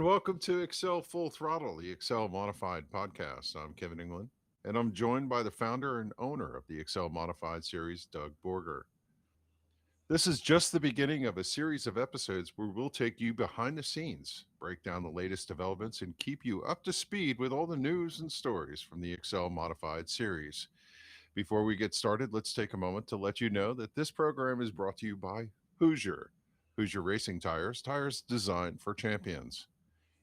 welcome to Xcel Full Throttle, the Xcel Modified podcast. I'm Kevin Inglin, and I'm joined by the founder and owner of the Xcel Modified series, Doug Borger. This is just the beginning of a series of episodes where we'll take you behind the scenes, break down the latest developments, and keep you up to speed with all the news and stories from the Xcel Modified series. Before we get started, let's take a moment to let you know that this program is brought to you by Hoosier. Hoosier Racing Tires, tires designed for champions,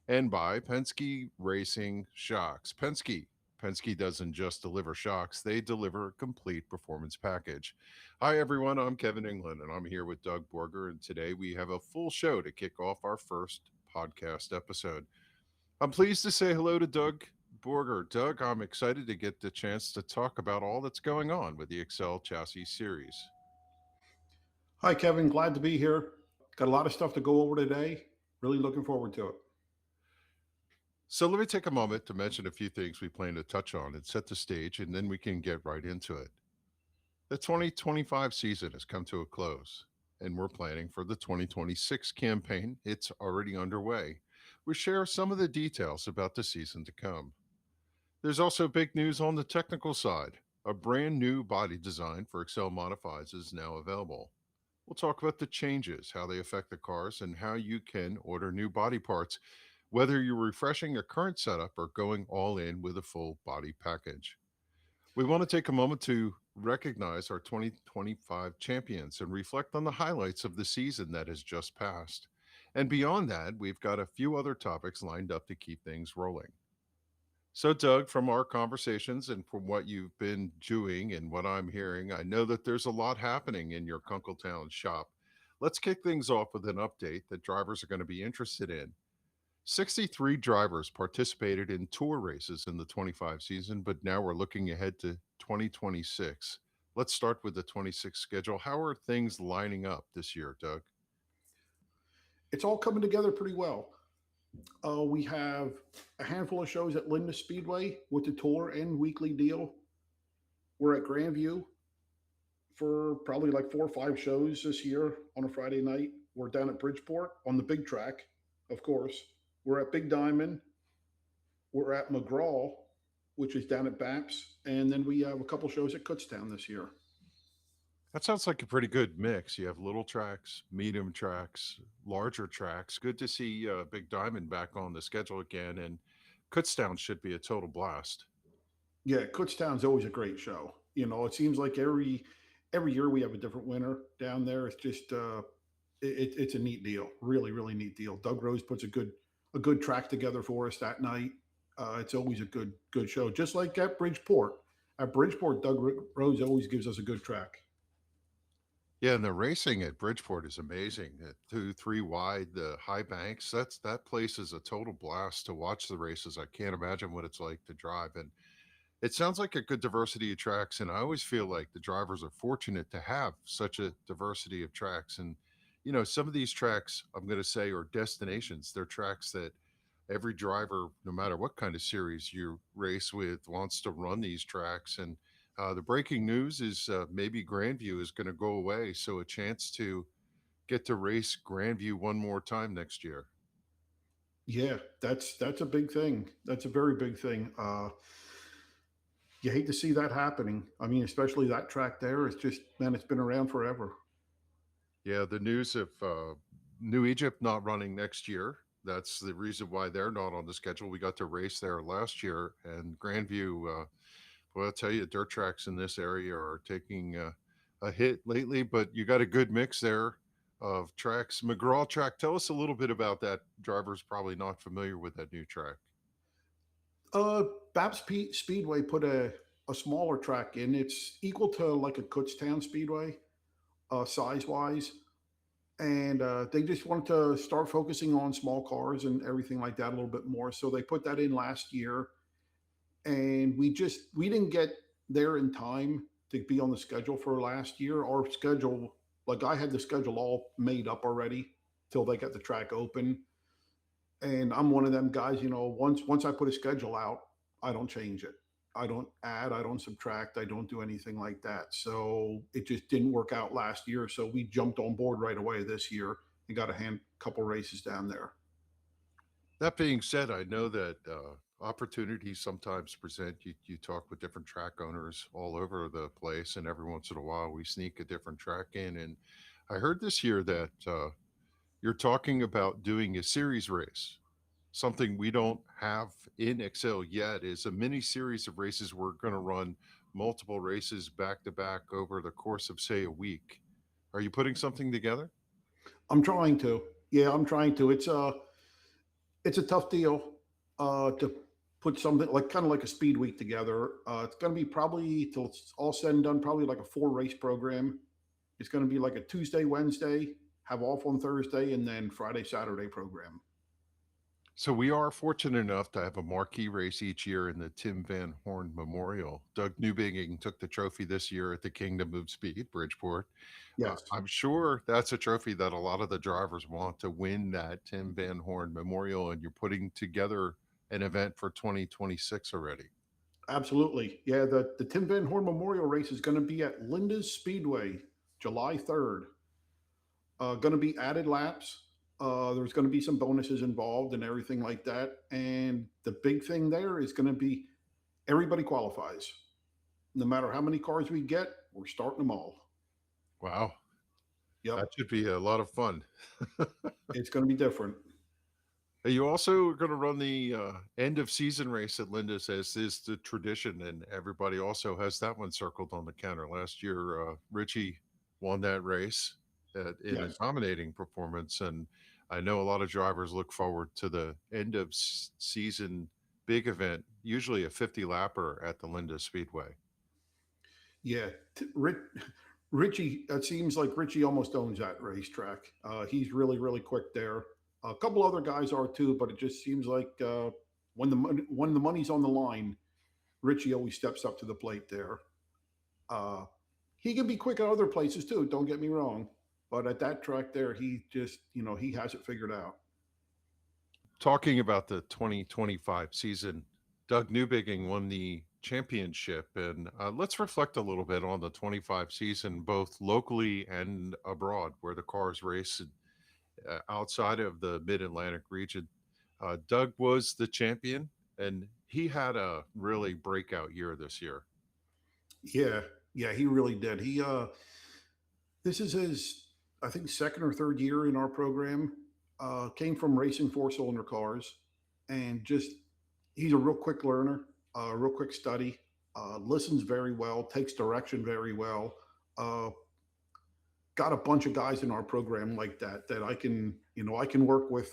and by Penske Racing Shocks. Penske doesn't just deliver shocks, they deliver a complete performance package. Hi, everyone. I'm Kevin England, and I'm here with Doug Borger. And today we have a full show to kick off our first podcast episode. I'm pleased to say hello to Doug Borger. Doug, I'm excited to get the chance to talk about all that's going on with the Xcel Chassis series. Hi, Kevin. Glad to be here. Got a lot of stuff to go over today. Really looking forward to it. So let me take a moment to mention a few things we plan to touch on and set the stage, and then we can get right into it. The 2025 season has come to a close, and we're planning for the 2026 campaign. It's already underway. We share some of the details about the season to come. There's also big news on the technical side. A brand new body design for Xcel Modifieds is now available. We'll talk about the changes, how they affect the cars, and how you can order new body parts, whether you're refreshing a current setup or going all in with a full body package. We want to take a moment to recognize our 2025 champions and reflect on the highlights of the season that has just passed. And beyond that, we've got a few other topics lined up to keep things rolling. So, Doug, from our conversations and from what you've been doing and what I'm hearing, I know that there's a lot happening in your Kunkletown shop. Let's kick things off with an update that drivers are going to be interested in. 63 drivers participated in tour races in the 25 season, but now we're looking ahead to 2026. Let's start with the 26 schedule. How are things lining up this year, Doug? It's all coming together pretty well. We have a handful of shows at Linda Speedway with the tour and weekly deal. We're at Grandview for probably like 4 or 5 shows this year on a Friday night. We're down at Bridgeport on the big track, of course. We're at Big Diamond. We're at McGraw, which is down at Baps. And then we have a couple shows at Kutztown this year. That sounds like a pretty good mix. You have little tracks, medium tracks, larger tracks. Good to see Big Diamond back on the schedule again. And Kutztown should be a total blast. Yeah, Kutztown's always a great show. You know, it seems like every year we have a different winner down there. It's just it's a neat deal. Really, really neat deal. Doug Rose puts a good track together for us that night. It's always a good show. Just like at Bridgeport. At Bridgeport, Doug Rose always gives us a good track. Yeah, and the racing at Bridgeport is amazing. At 2, 3 wide, the high banks. That place is a total blast to watch the races. I can't imagine what it's like to drive. And it sounds like a good diversity of tracks. And I always feel like the drivers are fortunate to have such a diversity of tracks. And some of these tracks, I'm going to say, are destinations. They're tracks that every driver, no matter what kind of series you race with, wants to run these tracks. And the breaking news is maybe Grandview is going to go away. So a chance to get to race Grandview one more time next year. Yeah, that's a big thing. That's a very big thing. You hate to see that happening. I mean, especially that track there. It's just, man, it's been around forever. Yeah, the news of New Egypt not running next year. That's the reason why they're not on the schedule. We got to race there last year, and Grandview. Well, I'll tell you, dirt tracks in this area are taking a hit lately, but you got a good mix there of tracks. McGraw track. Tell us a little bit about that. Drivers probably not familiar with that new track. Uh, Baps Speedway put a smaller track in. It's equal to like a Kutztown Speedway, size wise. And they just wanted to start focusing on small cars and everything like that a little bit more. So they put that in last year. And we didn't get there in time to be on the schedule for last year. Our schedule, like I had the schedule all made up already till they got the track open. And I'm one of them guys, once I put a schedule out, I don't change it. I don't add, I don't subtract, I don't do anything like that. So it just didn't work out last year. So we jumped on board right away this year and got a couple races down there. That being said, I know that opportunities sometimes present. You talk with different track owners all over the place, and every once in a while we sneak a different track in. And I heard this year that you're talking about doing a series race. Something we don't have in Excel yet is a mini series of races. We're going to run multiple races back to back over the course of, say, a week. Are you putting something together? I'm trying to. Yeah, I'm trying to. It's a tough deal to put something like kind of like a speed week together. It's going to be probably till it's all said and done, probably like a four race program. It's going to be like a Tuesday, Wednesday, have off on Thursday, and then Friday, Saturday program. So we are fortunate enough to have a marquee race each year in the Tim Van Horn Memorial. Doug Newbigging took the trophy this year at the Kingdom of Speed, Bridgeport. Yes, I'm sure that's a trophy that a lot of the drivers want to win that Tim Van Horn Memorial, and you're putting together an event for 2026 already. absolutely. Yeah, the Tim Van Horn Memorial Race is going to be at Linda's Speedway, July 3rd. Going to be added laps. There's going to be some bonuses involved and everything like that. And the big thing there is going to be everybody qualifies. No matter how many cars we get, we're starting them all. Wow, Yep, that should be a lot of fun. it's going to be different. Are you also going to run the end of season race at Linda's, as is the tradition, and everybody also has that one circled on the calendar. Last year, Richie won that race in a Yes, dominating performance, and I know a lot of drivers look forward to the end of season big event, usually a 50 lapper at the Linda Speedway. yeah. Richie, it seems like Richie almost owns that racetrack. He's really, really quick there. A couple other guys are too, but it just seems like when the money's on the line, Richie always steps up to the plate there. Uh, he can be quick at other places too. Don't get me wrong, but at that track there, he just he has it figured out. Talking about the 2025 season, Doug Newbigging won the championship. And let's reflect a little bit on the 25 season, both locally and abroad, where the cars race outside of the Mid Atlantic region. Doug was the champion, and he had a really breakout year this year. Yeah, yeah, he really did. This is his, I think, second or third year in our program. Came from racing four cylinder cars, and just he's a real quick learner, real quick study, listens very well, takes direction very well. Uh, got a bunch of guys in our program like that I can work with,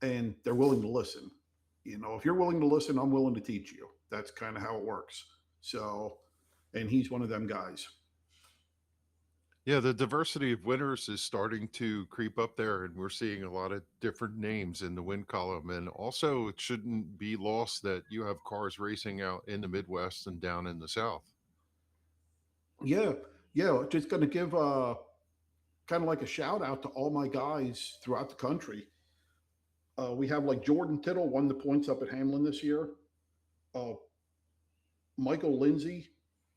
and they're willing to listen. If you're willing to listen, I'm willing to teach you. That's kind of how it works. So, and he's one of them guys. Yeah, the diversity of winners is starting to creep up there, and we're seeing a lot of different names in the win column. And also, it shouldn't be lost that you have cars racing out in the Midwest and down in the South. Yeah, yeah. Just going to give kind of like a shout out to all my guys throughout the country. We have like Jordan Tittle won the points up at Hamlin this year. Uh, Michael Lindsay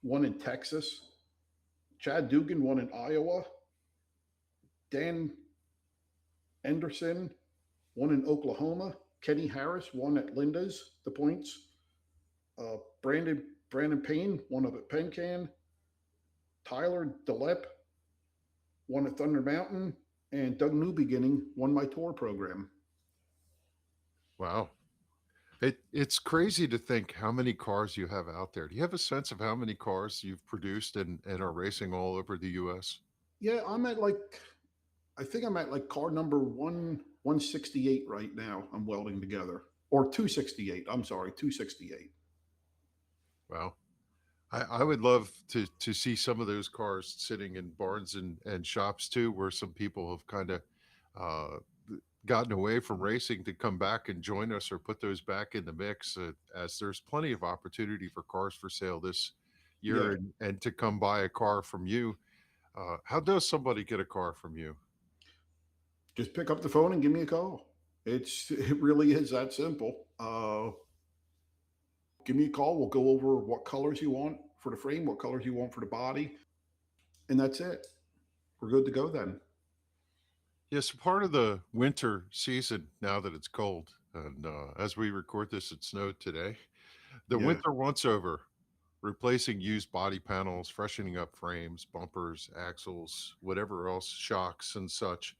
won in Texas. Chad Dugan won in Iowa. Dan Anderson won in Oklahoma. Kenny Harris won at Linda's the points. Brandon Payne won up at Pencan. Tyler DeLep won at Thunder Mountain, and Doug Newbeginning won my tour program. Wow. It's crazy to think how many cars you have out there. Do you have a sense of how many cars you've produced and are racing all over the US? Yeah, I think I'm at like car number 168 right now. I'm welding together, or 268. I'm sorry, 268. Wow. I would love to see some of those cars sitting in barns and shops too, where some people have kind of uh, gotten away from racing to come back and join us or put those back in the mix, as there's plenty of opportunity for cars for sale this Yeah, year, and to come buy a car from you. How does somebody get a car from you? just pick up the phone and give me a call. It really is that simple. Give me a call. We'll go over what colors you want for the frame, what colors you want for the body, and that's it. We're good to go then. Yes, part of the winter season, now that it's cold, And as we record this, it snowed today. The Yeah. winter once over, replacing used body panels, freshening up frames, bumpers, axles, whatever else, shocks and such.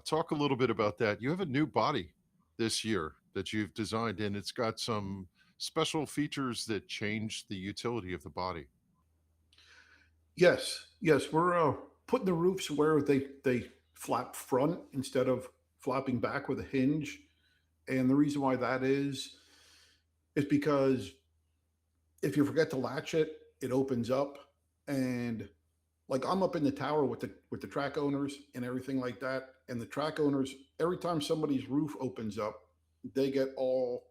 Talk a little bit about that. You have a new body this year that you've designed, and it's got some special features that change the utility of the body. Yes. Yes. We're putting the roofs where they flap front instead of flapping back with a hinge. And the reason why that is because if you forget to latch it, it opens up. And like I'm up in the tower with the track owners and everything like that. And the track owners, every time somebody's roof opens up, they get all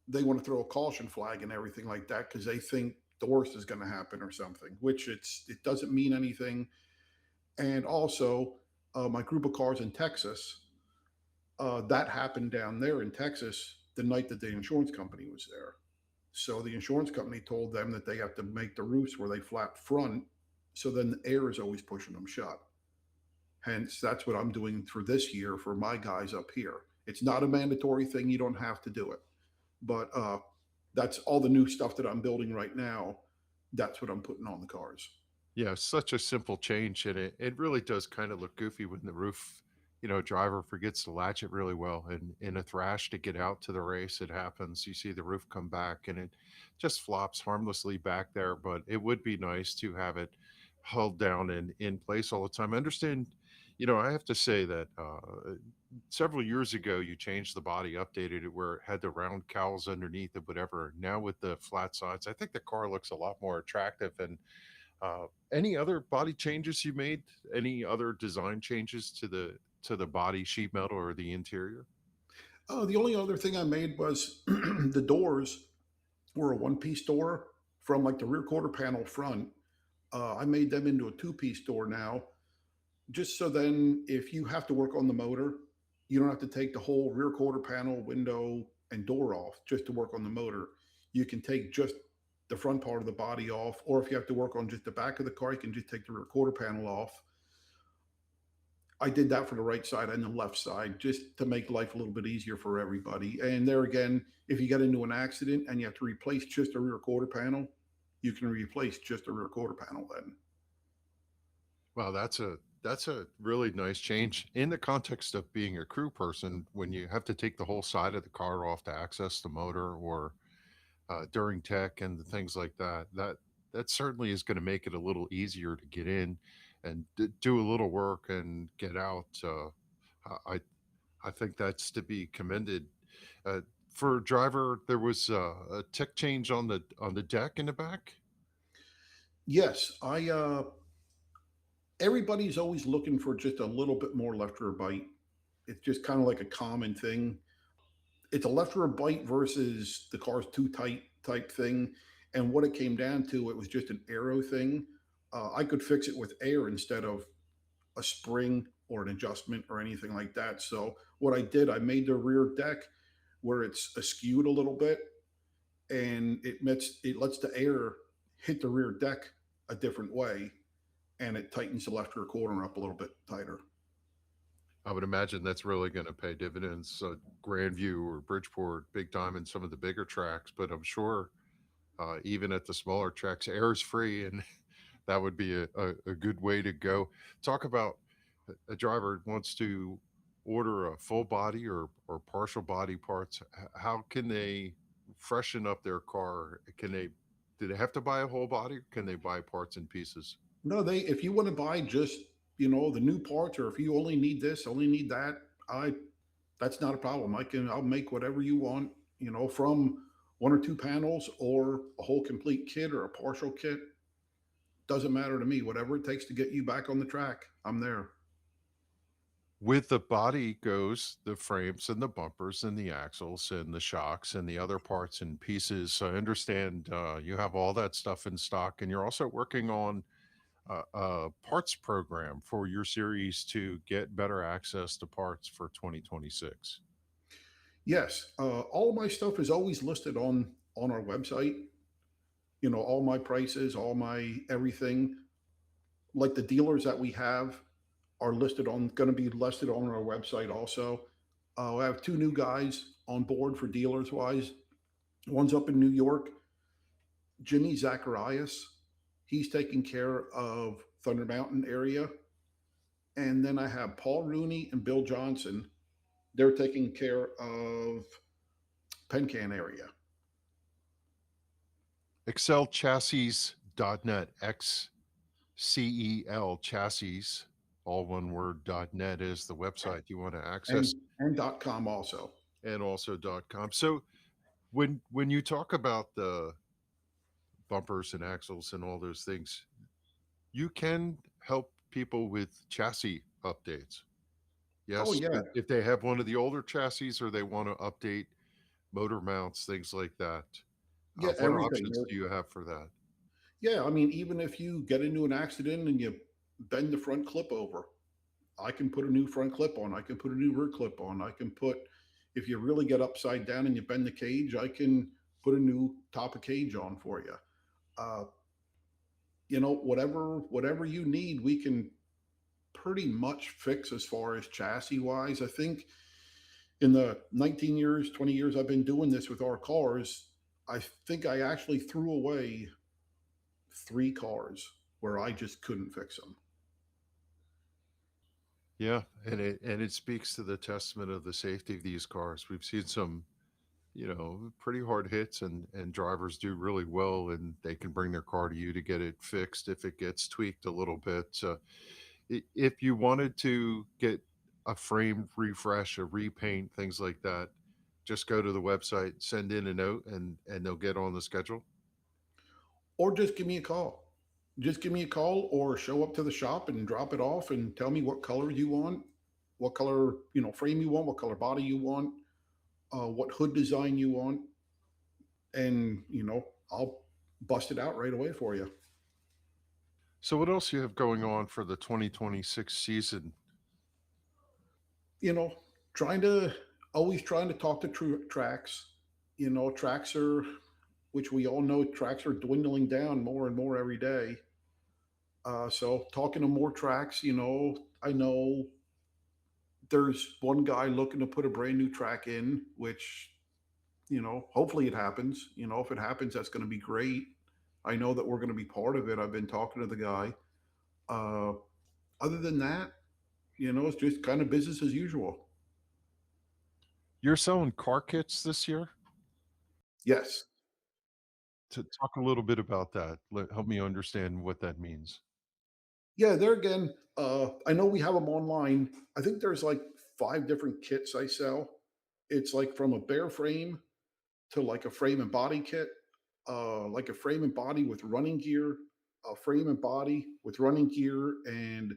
they want to throw a caution flag and everything like that because they think the worst is going to happen or something, which it doesn't mean anything. And also, my group of cars in Texas, that happened down there in Texas the night that the insurance company was there. So the insurance company told them that they have to make the roofs where they flap front, so then the air is always pushing them shut. Hence, that's what I'm doing for this year for my guys up here. It's not a mandatory thing; you don't have to do it, but that's all the new stuff that I'm building right now. That's what I'm putting on the cars. Yeah, such a simple change, and it really does kind of look goofy when the roof, driver forgets to latch it really well. And in a thrash to get out to the race, it happens. You see the roof come back, and it just flops harmlessly back there. But it would be nice to have it held down and in place all the time. I understand. I have to say that several years ago, you changed the body, updated it where it had the round cowls underneath it, whatever. Now with the flat sides, I think the car looks a lot more attractive. And any other body changes you made? Any other design changes to the body sheet metal or the interior? The only other thing I made was the doors were a one-piece door from like the rear quarter panel front. I made them into a two-piece door now, just so then if you have to work on the motor, you don't have to take the whole rear quarter panel, window, and door off just to work on the motor. You can take just the front part of the body off, or if you have to work on just the back of the car, you can just take the rear quarter panel off. I did that for the right side and the left side just to make life a little bit easier for everybody. And there again, if you get into an accident and you have to replace just a rear quarter panel, you can replace just a rear quarter panel then. Wow, that's a really nice change in the context of being a crew person when you have to take the whole side of the car off to access the motor or during tech and things like that. That certainly is going to make it a little easier to get in and do a little work and get out. I I think that's to be commended. Uh, for driver, there was a tech change on the deck in the back. Yes, I everybody's always looking for just a little bit more left rear bite. It's just kind of like a common thing. It's a left rear bite versus the car's too tight type thing. And what it came down to, it was just an aero thing. I could fix it with air instead of a spring or an adjustment or anything like that. So what I did, I made the rear deck where it's askewed a little bit, and it lets the air hit the rear deck a different way, and it tightens the left rear quarter up a little bit tighter. I would imagine that's really going to pay dividends. Grandview or Bridgeport, big time in some of the bigger tracks, but I'm sure even at the smaller tracks, air is free, and that would be a good way to go. Talk about a driver wants to order a full body or partial body parts. How can they freshen up their car? Can they do they have to buy a whole body? Or can they buy parts and pieces? No, they if you want to buy just the new parts, or if you only need this, only need that, I that's not a problem. I'll make whatever you want, from one or two panels or a whole complete kit or a partial kit. Doesn't matter to me. Whatever it takes to get you back on the track, I'm there. With the body goes the frames and the bumpers and the axles and the shocks and the other parts and pieces. So I understand you have all that stuff in stock, and you're also working on a parts program for your series to get better access to parts for 2026. Yes, all of my stuff is always listed on our website. All my prices, all my everything. Like the dealers that we have are listed on going to be listed on our website also. I have two new guys on board for dealers wise. One's up in New York, Jimmy Zacharias. He's taking care of Thunder Mountain area. And then I have Paul Rooney and Bill Johnson. They're taking care of Pencan area. Excelchassis.net, XCEL chassis, all one word, .net is the website you want to access, And .com also. and also .com. So when you talk about the bumpers and axles and all those things, you can help people with chassis updates. Oh Yes, yeah, if they have one of the older chassis or they want to update motor mounts, things like that. yeah, What everything. options do you have for that? Yeah, I mean, even if you get into an accident and you bend the front clip over, I can put a new front clip on. I can put a new rear clip on. I can put, if you really get upside down and you bend the cage, I can put a new top of cage on for you. Uh, whatever you need, we can pretty much fix as far as chassis wise. I think in the 19 years, 20 years I've been doing this with our cars, I think I actually threw away 3 cars where I just couldn't fix them. Yeah, and it speaks to the testament of the safety of these cars. We've seen some, pretty hard hits, and drivers do really well, and they can bring their car to you to get it fixed if it gets tweaked a little bit. If you wanted to get a frame refresh, a repaint, things like that, just go to the website, send in a note, and they'll get on the schedule. Or just give me a call. Just give me a call or show up to the shop and drop it off and tell me what color you want, what color, frame you want, what color body you want, what hood design you want, and I'll bust it out right away for you. So what else you have going on for the 2026 season? You know, trying to always trying to talk to tracks. Tracks are, which we all know, tracks are dwindling down more and more every day. So talking to more tracks, I know there's one guy looking to put a brand new track in, which, hopefully it happens. If it happens, that's going to be great. I know that we're going to be part of it. I've been talking to the guy. Uh, Other than that, it's just kind of business as usual. You're selling car kits this year? Yes. To talk a little bit about that. Help me understand what that means. Yeah, there again, I know we have them online. I think there's like 5 different kits I sell. It's like from a bare frame to like a frame and body kit, like a frame and body with running gear, a frame and body with running gear, and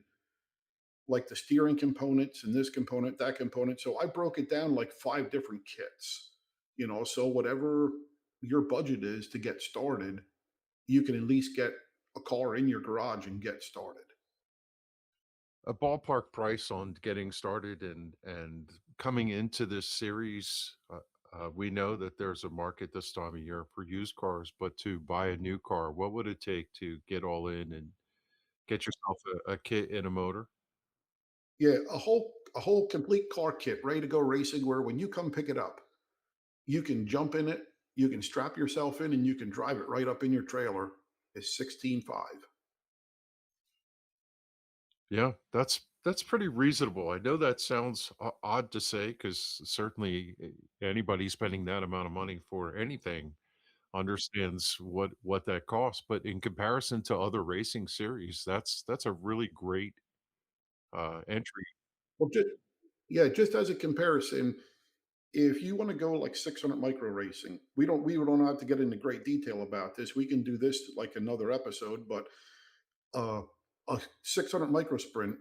like the steering components and this component, that component. So I broke it down like 5 different kits, so whatever your budget is to get started, you can at least get a car in your garage and get started. A ballpark price on getting started and coming into this series. We know that there's a market this time of year for used cars, but to buy a new car, what would it take to get all in and get yourself a kit and a motor? Yeah, a whole complete car kit ready to go racing where when you come pick it up, you can jump in it, you can strap yourself in and you can drive it right up in your trailer is 16.5. Yeah, that's pretty reasonable. I know that sounds odd to say because certainly anybody spending that amount of money for anything understands what that costs. But in comparison to other racing series, that's a really great entry. Well, just as a comparison, if you want to go like 600 micro racing, we don't have to get into great detail about this. We can do this like another episode, but uh, a 600 micro sprint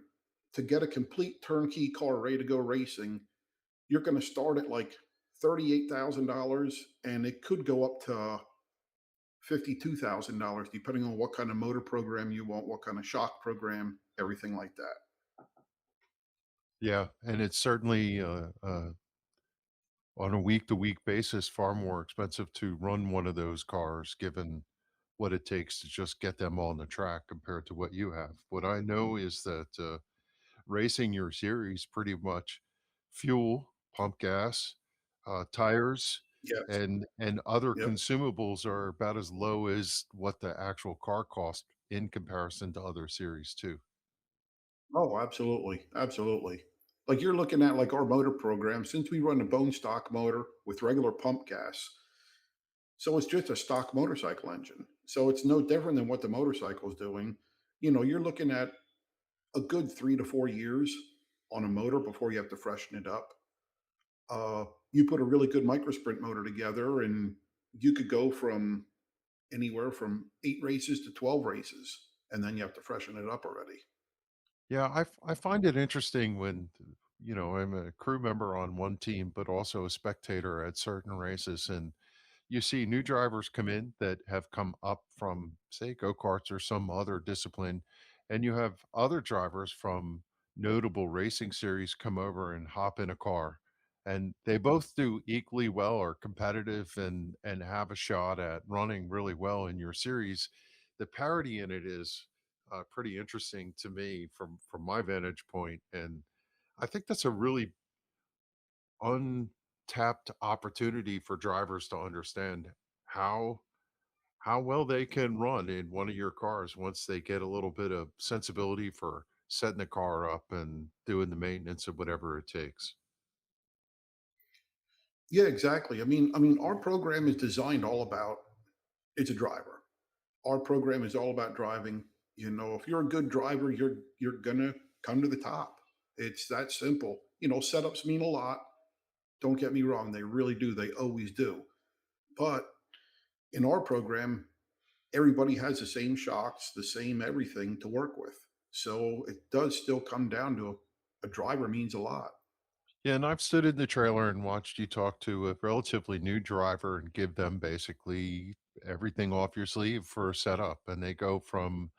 to get a complete turnkey car ready to go racing, you're going to start at like $38,000, and it could go up to $52,000 depending on what kind of motor program you want, what kind of shock program, everything like that. Yeah, and it's certainly on a week to week basis far more expensive to run one of those cars, given what it takes to just get them on the track compared to what you have. What I know is that racing your series pretty much fuel, pump gas, tires Yes. and other Yep. consumables are about as low as what the actual car cost in comparison to other series too. Oh, absolutely, absolutely. Like you're looking at like our motor program, since we run a bone stock motor with regular pump gas, so it's just a stock motorcycle engine. So it's no different than what the motorcycle is doing. You're looking at a good 3 to 4 years on a motor before you have to freshen it up. You put a really good microsprint motor together, and you could go from anywhere from 8 races to 12 races, and then you have to freshen it up already. Yeah, I find it interesting when, I'm a crew member on one team, but also a spectator at certain races. And you see new drivers come in that have come up from, say, go-karts or some other discipline, and you have other drivers from notable racing series come over and hop in a car, and they both do equally well, or competitive, and have a shot at running really well in your series. The parity in it is pretty interesting to me from my vantage point, and I think that's a really untapped opportunity for drivers to understand how how well they can run in one of your cars once they get a little bit of sensibility for setting the car up and doing the maintenance of whatever it takes. Yeah, exactly. I mean, our program is designed all about it's a driver. Our program is all about driving. If you're a good driver, you're gonna come to the top. It's that simple. Setups mean a lot. Don't get me wrong, they really do. They always do. But in our program, everybody has the same shocks, the same everything to work with. So it does still come down to a driver means a lot. Yeah, and I've stood in the trailer and watched you talk to a relatively new driver and give them basically everything off your sleeve for a setup. And they go from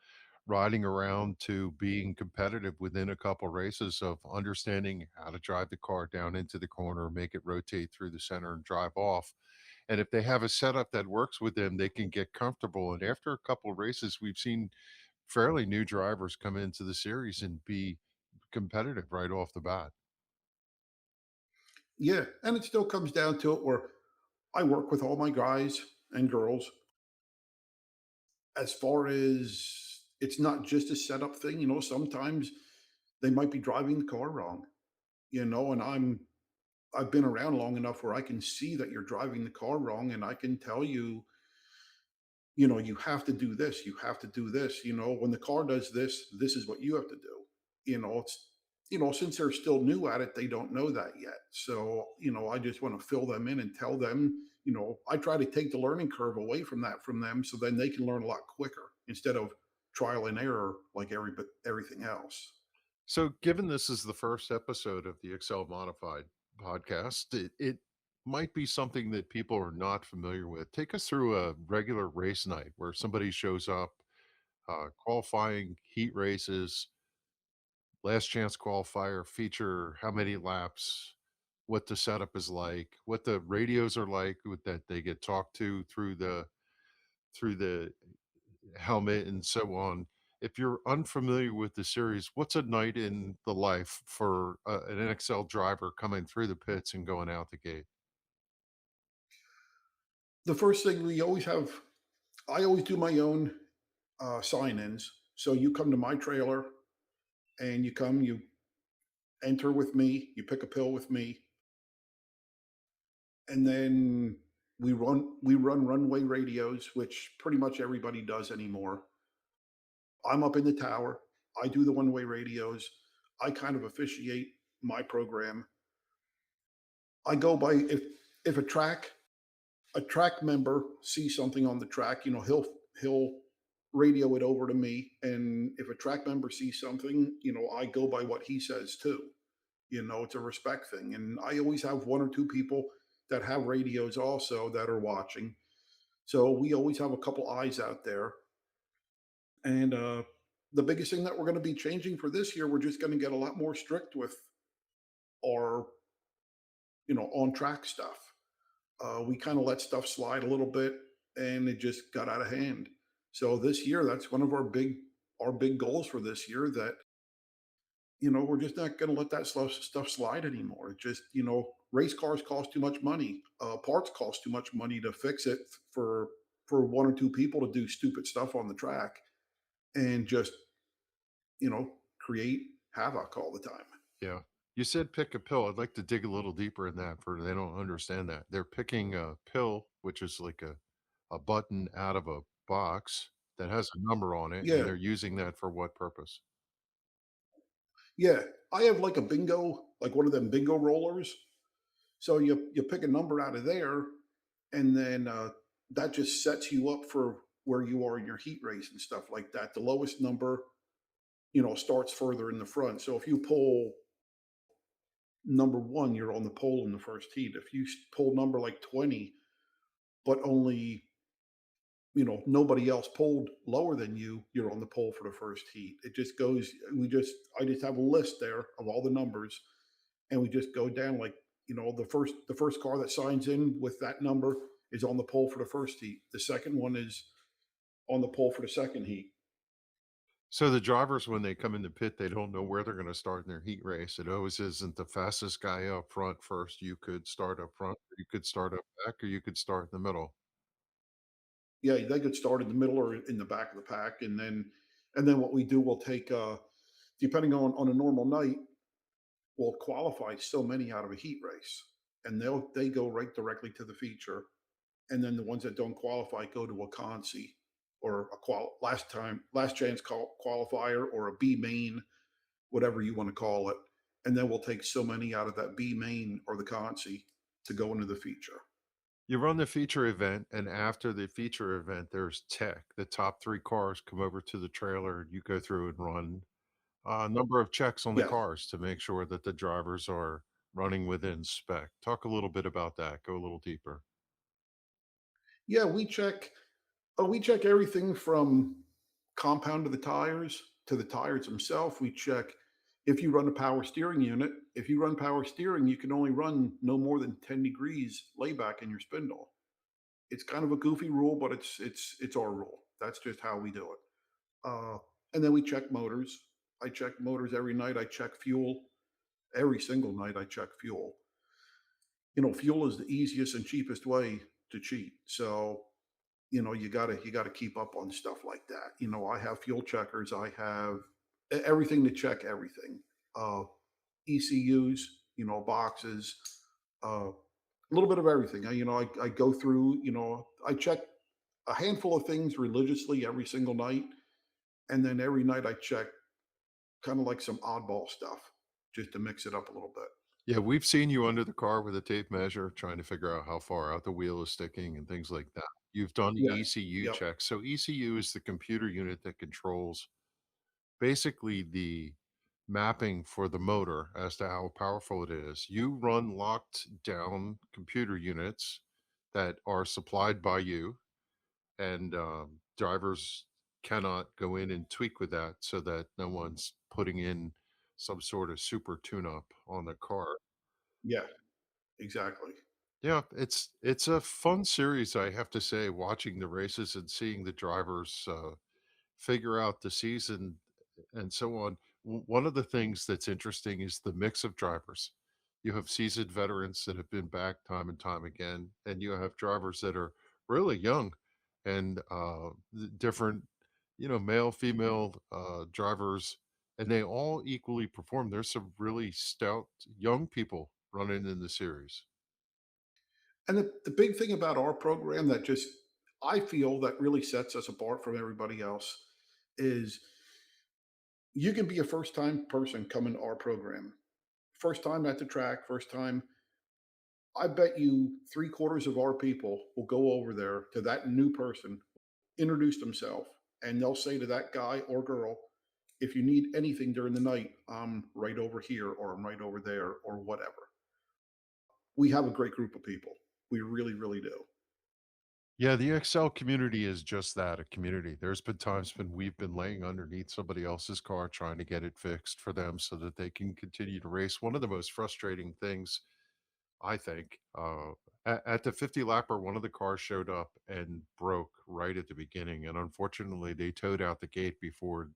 riding around to being competitive within a couple races of understanding how to drive the car down into the corner, make it rotate through the center and drive off. And if they have a setup that works with them, they can get comfortable. And after a couple races, we've seen fairly new drivers come into the series and be competitive right off the bat. Yeah. And it still comes down to it where I work with all my guys and girls as far as it's not just a setup thing. Sometimes they might be driving the car wrong, and I've been around long enough where I can see that you're driving the car wrong, and I can tell you, you have to do this, you have to do this. When the car does this, this is what you have to do. It's since they're still new at it, they don't know that yet. So, I just want to fill them in and tell them, I try to take the learning curve away from that from them so then they can learn a lot quicker instead of trial and error like everything else. So, given this is the first episode of the Excel Modified podcast, it might be something that people are not familiar with. Take us through a regular race night where somebody shows up, qualifying heat races, last chance qualifier, feature how many laps, what the setup is like, what the radios are like with that they get talked to through the helmet and so on. If you're unfamiliar with the series, what's a night in the life for an NXL driver coming through the pits and going out the gate? The first thing I always do my own sign-ins. So you come to my trailer and you enter with me, you pick a pill with me, and then we run runway radios, which pretty much everybody does anymore. I'm up in the tower. I do the one-way radios. I kind of officiate my program. I go by if a track member sees something on the track, he'll radio it over to me. And if a track member sees something, I go by what he says too. It's a respect thing. And I always have one or two people that have radios also that are watching. So we always have a couple eyes out there. And the biggest thing that we're going to be changing for this year, we're just going to get a lot more strict with our, on track stuff. We kind of let stuff slide a little bit and it just got out of hand. So this year, that's one of our big goals for this year, that we're just not going to let that stuff slide anymore. It just, race cars cost too much money. Parts cost too much money to fix it for one or two people to do stupid stuff on the track and just, create havoc all the time. Yeah. You said pick a pill. I'd like to dig a little deeper in that for they don't understand that. They're picking a pill, which is like a button out of a box that has a number on it, and Yeah, they're using that for what purpose? yeah. I have like a bingo, like one of them bingo rollers. So you pick a number out of there, and then that just sets you up for where you are in your heat race and stuff like that. The lowest number, starts further in the front. So if you pull number one, you're on the pole in the first heat. If you pull number like 20, but only, nobody else pulled lower than you, you're on the pole for the first heat. It just goes, I just have a list there of all the numbers, and we just go down like, the first car that signs in with that number is on the pole for the first heat. The second one is on the pole for the second heat. So the drivers, when they come in the pit, they don't know where they're going to start in their heat race. It always isn't the fastest guy up front first. You could start up front, or you could start up back, or you could start in the middle. Yeah, they could start in the middle or in the back of the pack, and then what we do, we'll take depending on a normal night, we'll qualify so many out of a heat race, and they go right directly to the feature, and then the ones that don't qualify go to a consi or last chance qualifier or a B main, whatever you want to call it, and then we'll take so many out of that B main or the consi to go into the feature. You run the feature event, and after the feature event, there's tech. The top 3 cars come over to the trailer, and you go through and run a number of checks on the Yes, cars to make sure that the drivers are running within spec. Talk a little bit about that. Go a little deeper. yeah, we check everything from compound of the tires to the tires themselves. We check if you run a power steering unit. If you run power steering, you can only run no more than 10 degrees layback in your spindle. It's kind of a goofy rule, but it's our rule. That's just how we do it. Uh, and then we check motors. I check motors every night. I check fuel every single night. I check fuel. Fuel is the easiest and cheapest way to cheat. So you gotta keep up on stuff like that. I have fuel checkers. I have everything to check everything. Uh, ECUs, boxes, a little bit of everything. I go through. I check a handful of things religiously every single night, and then every night I check kind of like some oddball stuff just to mix it up a little bit. Yeah, we've seen you under the car with a tape measure trying to figure out how far out the wheel is sticking and things like that. You've done the Yes. ECU Yep. check. So ECU is the computer unit that controls basically the mapping for the motor as to how powerful it is. You run locked down computer units that are supplied by you, and drivers cannot go in and tweak with that so that no one's putting in some sort of super tune up on the car. Yeah. Exactly. Yeah, it's a fun series, I have to say, watching the races and seeing the drivers figure out the season and so on. One of the things that's interesting is the mix of drivers. You have seasoned veterans that have been back time and time again, and you have drivers that are really young and different, male, female drivers, and they all equally perform. There's some really stout young people running in the series. And the big thing about our program that just I feel that really sets us apart from everybody else is you can be a first time person coming to our program. First time at the track, first time. I bet you three-quarters of our people will go over there to that new person, introduce themselves, and they'll say to that guy or girl, if you need anything during the night, I'm right over here or I'm right over there or whatever. We have a great group of people. We really, really do. Yeah, the Excel community is just that, a community. There's been times when we've been laying underneath somebody else's car trying to get it fixed for them so that they can continue to race. One of the most frustrating things, I think, at the 50 lapper, one of the cars showed up and broke right at the beginning. And unfortunately, they towed out the gate before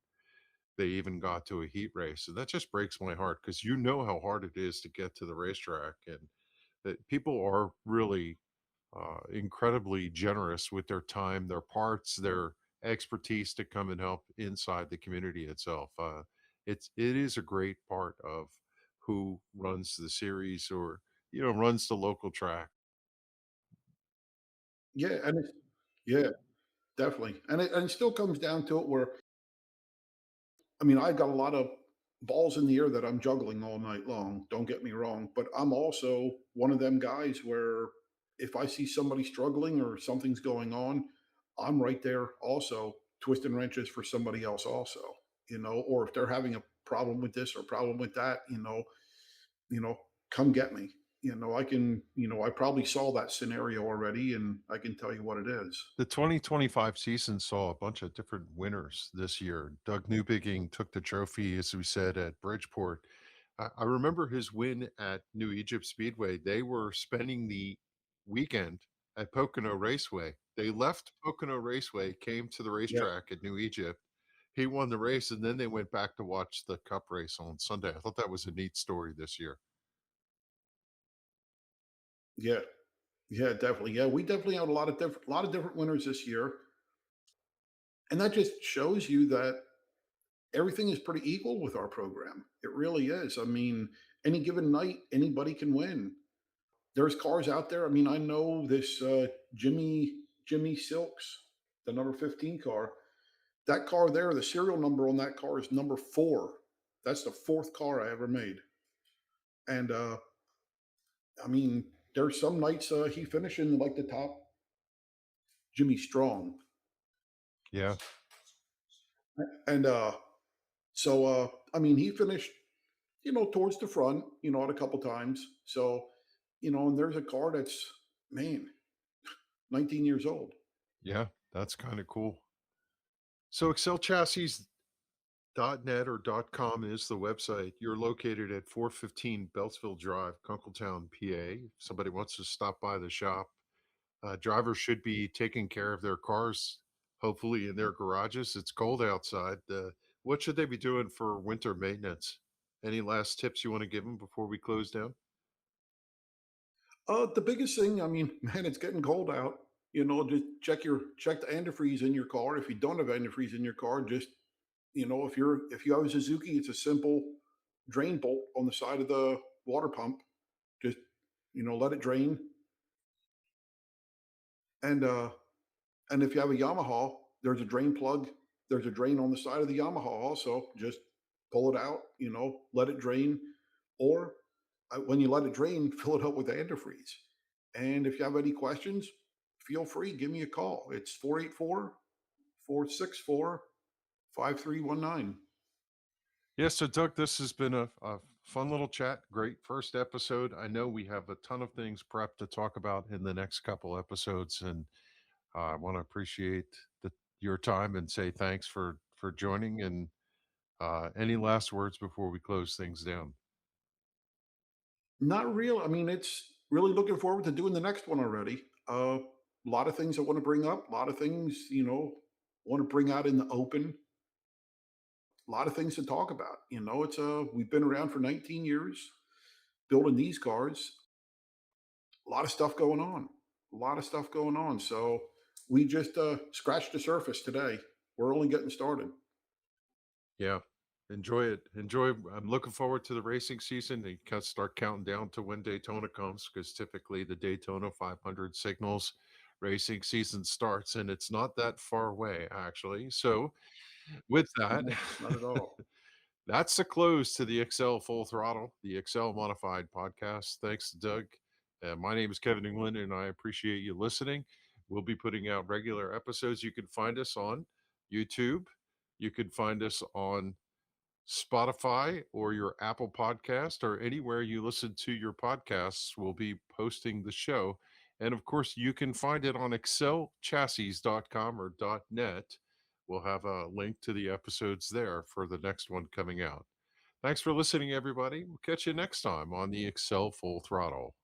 they even got to a heat race. And that just breaks my heart because you know how hard it is to get to the racetrack, and that people are really incredibly generous with their time, their parts, their expertise to come and help inside the community itself. It is a great part of who runs the series or runs the local track. Yeah, and it's yeah, definitely, and it still comes down to it where I mean, I got a lot of balls in the air that I'm juggling all night long. Don't get me wrong, but I'm also one of them guys where if I see somebody struggling or something's going on, I'm right there also twisting wrenches for somebody else also, or if they're having a problem with this or problem with that, you know, come get me. I can, I probably saw that scenario already and I can tell you what it is. The 2025 season saw a bunch of different winners this year. Doug Newbigging took the trophy, as we said, at Bridgeport. I remember his win at New Egypt Speedway. They were spending the weekend at Pocono Raceway. They left Pocono Raceway, came to the Yeah, racetrack at New Egypt. He won the race, and then they went back to watch the Cup race on Sunday. I thought that was a neat story this year. yeah, yeah, definitely. Yeah, we definitely had a lot of different winners this year. And that just shows you that everything is pretty equal with our program. It really is. I mean, any given night, anybody can win. There's cars out there. I mean, I know this Jimmy Silks, the number 15 car. That car there, the serial number on that car is number 4. That's the fourth car I ever made. And I mean, there's some nights he finishing like the top Jimmy Strong. Yeah. And I mean, he finished towards the front, at a couple times. So, and there's a car that's, man, 19 years old. Yeah. That's kind of cool. So Excel chassis .net or .com is the website. You're located at 415 Beltsville Drive, Kunkletown, PA. If somebody wants to stop by the shop, drivers should be taking care of their cars, hopefully in their garages. It's cold outside. What should they be doing for winter maintenance? Any last tips you want to give them before we close down? The biggest thing, I mean, man, it's getting cold out. Just check the antifreeze in your car. If you don't have antifreeze in your car, just if you have a Suzuki, it's a simple drain bolt on the side of the water pump. Just let it drain. And if you have a Yamaha, there's a drain plug. There's a drain on the side of the Yamaha also. Just pull it out, let it drain. Or when you let it drain, fill it up with antifreeze. And if you have any questions, feel free, give me a call. It's 484-464-5319. Yeah, so Doug, this has been a fun little chat. Great first episode. I know we have a ton of things prepped to talk about in the next couple episodes, and I want to appreciate your time and say thanks for joining. And any last words before we close things down? Not real. I mean, it's really looking forward to doing the next one already. A lot of things I want to bring up, a lot of things, want to bring out in the open, a lot of things to talk about. We've been around for 19 years building these cars, a lot of stuff going on, a lot of stuff going on. So we just scratched the surface today. We're only getting started. Yeah, enjoy it. Enjoy. I'm looking forward to the racing season. You can start counting down to when Daytona comes because typically the Daytona 500 signals racing season starts, and it's not that far away, actually. So, with that, No, not at all. that's the close to the Excel Full Throttle, the Excel Modified podcast. Thanks, Doug. My name is Kevin Inglin, and I appreciate you listening. We'll be putting out regular episodes. You can find us on YouTube. You can find us on Spotify or your Apple podcast or anywhere you listen to your podcasts. We'll be posting the show. And of course, you can find it on excelchassis.com or .net. We'll have a link to the episodes there for the next one coming out. Thanks for listening, everybody. We'll catch you next time on the Excel Full Throttle.